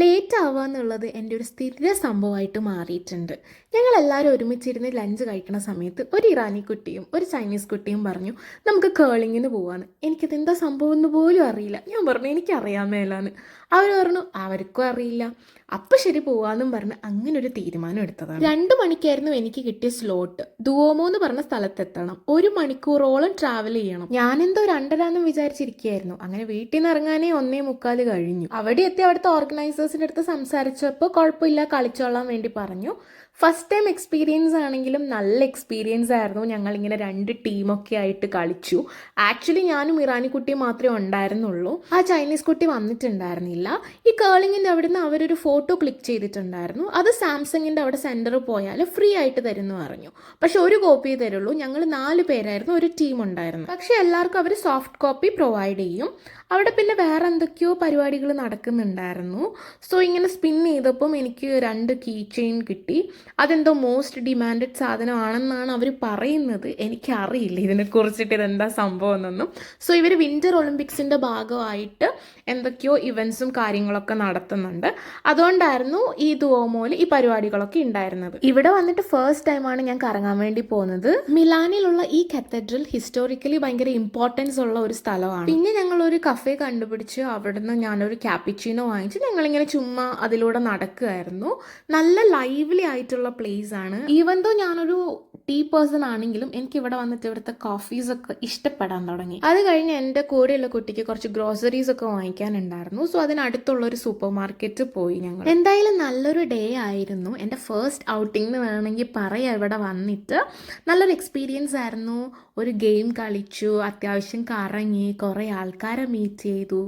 Late ആവുക എന്നുള്ളത് എൻ്റെ ഒരു സ്ഥിര സംഭവമായിട്ട് മാറിയിട്ടുണ്ട്. ഞങ്ങളെല്ലാവരും ഒരുമിച്ചിരുന്ന് ലഞ്ച് കഴിക്കുന്ന സമയത്ത് ഒരു ഇറാനി കുട്ടിയും ഒരു ചൈനീസ് കുട്ടിയും പറഞ്ഞു നമുക്ക് കേളിങ്ങിന് പോവാന്ന്. എനിക്കതെന്താ സംഭവം എന്ന് പോലും അറിയില്ല. ഞാൻ പറഞ്ഞു എനിക്കറിയാൻ മേലാന്ന്. അവർ പറഞ്ഞു അവർക്കും അറിയില്ല. അപ്പം ശരി പോവാന്നും പറഞ്ഞ് അങ്ങനെ ഒരു തീരുമാനം എടുത്തതാണ്. 2 മണിക്കായിരുന്നു എനിക്ക് കിട്ടിയ സ്ലോട്ട്. ദുവോമോ എന്ന് പറഞ്ഞ സ്ഥലത്തെത്തണം. 1 മണിക്കൂറോളം ട്രാവൽ ചെയ്യണം. ഞാനെന്തോ 2:30 വിചാരിച്ചിരിക്കുകയായിരുന്നു. അങ്ങനെ വീട്ടിൽ നിന്ന് ഇറങ്ങാനേ 1:45 കഴിഞ്ഞു. അവിടെ എത്തി അവിടുത്തെ ഓർഗനൈസേഴ്സിൻ്റെ അടുത്ത് സംസാരിച്ചപ്പോൾ കുഴപ്പമില്ല കളിച്ചോളാൻ വേണ്ടി പറഞ്ഞു. ഫസ്റ്റ് ടൈം എക്സ്പീരിയൻസ് ആണെങ്കിലും നല്ല എക്സ്പീരിയൻസ് ആയിരുന്നു. ഞങ്ങളിങ്ങനെ 2 ടീമൊക്കെ ആയിട്ട് കളിച്ചു. ആക്ച്വലി ഞാനും ഇറാനി കുട്ടിയും മാത്രമേ ഉണ്ടായിരുന്നുള്ളൂ. ആ ചൈനീസ് കുട്ടി വന്നിട്ടുണ്ടായിരുന്നില്ല. ഈ കേളിങ്ങിൻ്റെ അവിടുന്ന് അവരൊരു ഫോട്ടോ ക്ലിക്ക് ചെയ്തിട്ടുണ്ടായിരുന്നു. അത് സാംസങ്ങിൻ്റെ അവിടെ സെൻറ്ററിൽ പോയാൽ ഫ്രീ ആയിട്ട് തരുമെന്ന് പറഞ്ഞു. പക്ഷെ ഒരു കോപ്പിയേ തരുള്ളൂ. ഞങ്ങൾ 4 പേരായിരുന്നു ഒരു ടീം ഉണ്ടായിരുന്നു. പക്ഷെ എല്ലാവർക്കും അവർ സോഫ്റ്റ് കോപ്പി പ്രൊവൈഡ് ചെയ്യും. അവിടെ പിന്നെ വേറെ എന്തൊക്കെയോ പരിപാടികൾ നടക്കുന്നുണ്ടായിരുന്നു. സോ ഇങ്ങനെ സ്പിൻ ചെയ്തപ്പം എനിക്ക് 2 കീ ചെയിൻ കിട്ടി. അതെന്തോ മോസ്റ്റ് ഡിമാൻഡഡ് സാധനമാണെന്നാണ് അവർ പറയുന്നത്. എനിക്കറിയില്ല ഇതിനെക്കുറിച്ചിട്ട് ഇതെന്താ സംഭവം എന്നൊന്നും. സോ ഇവർ വിൻ്റർ ഒളിമ്പിക്സിൻ്റെ ഭാഗമായിട്ട് എന്തൊക്കെയോ ഇവൻസും കാര്യങ്ങളൊക്കെ നടത്തുന്നുണ്ട്. അതുകൊണ്ടായിരുന്നു ഈ ദുവോമോയിൽ ഈ പരിപാടികളൊക്കെ ഉണ്ടായിരുന്നത്. ഇവിടെ വന്നിട്ട് ഫസ്റ്റ് ടൈമാണ് ഞാൻ കറങ്ങാൻ വേണ്ടി പോകുന്നത്. മിലാനിലുള്ള ഈ കത്തഡ്രൽ ഹിസ്റ്റോറിക്കലി ഭയങ്കര ഇമ്പോർട്ടൻസ് ഉള്ള ഒരു സ്ഥലമാണ്. പിന്നെ ഞങ്ങളൊരു കഫേ കണ്ടുപിടിച്ച് അവിടുന്ന് ഞാനൊരു ക്യാപ്പിച്ചീനോ വാങ്ങിച്ച് ഞങ്ങളിങ്ങനെ ചുമ്മാ അതിലൂടെ നടക്കുകയായിരുന്നു. നല്ല ലൈവ്ലി ആയിട്ടുള്ള പ്ലേസ് ആണ്. ഈവൻ ദോ ഞാനൊരു ടീ പേഴ്സൺ ആണെങ്കിലും എനിക്ക് ഇവിടെ വന്നിട്ട് ഇവിടുത്തെ കോഫീസ് ഒക്കെ ഇഷ്ടപ്പെടാൻ തുടങ്ങി. അത് കഴിഞ്ഞ് എൻ്റെ കൂടെയുള്ള കുട്ടിക്ക് കുറച്ച് ഗ്രോസറീസ് ഒക്കെ വാങ്ങിക്കാനുണ്ടായിരുന്നു. സോ അതിനടുത്തുള്ള ഒരു സൂപ്പർ മാർക്കറ്റ് പോയി ഞങ്ങൾ. എന്തായാലും നല്ലൊരു ഡേ ആയിരുന്നു. എൻ്റെ ഫസ്റ്റ് ഔട്ടിംഗ് എന്ന് വേണമെങ്കിൽ പറയാം. ഇവിടെ വന്നിട്ട് നല്ലൊരു എക്സ്പീരിയൻസ് ആയിരുന്നു. ഒരു ഗെയിം കളിച്ചു, അത്യാവശ്യം കറങ്ങി, കുറേ ആൾക്കാരെ മീറ്റ് ചെയ്തു.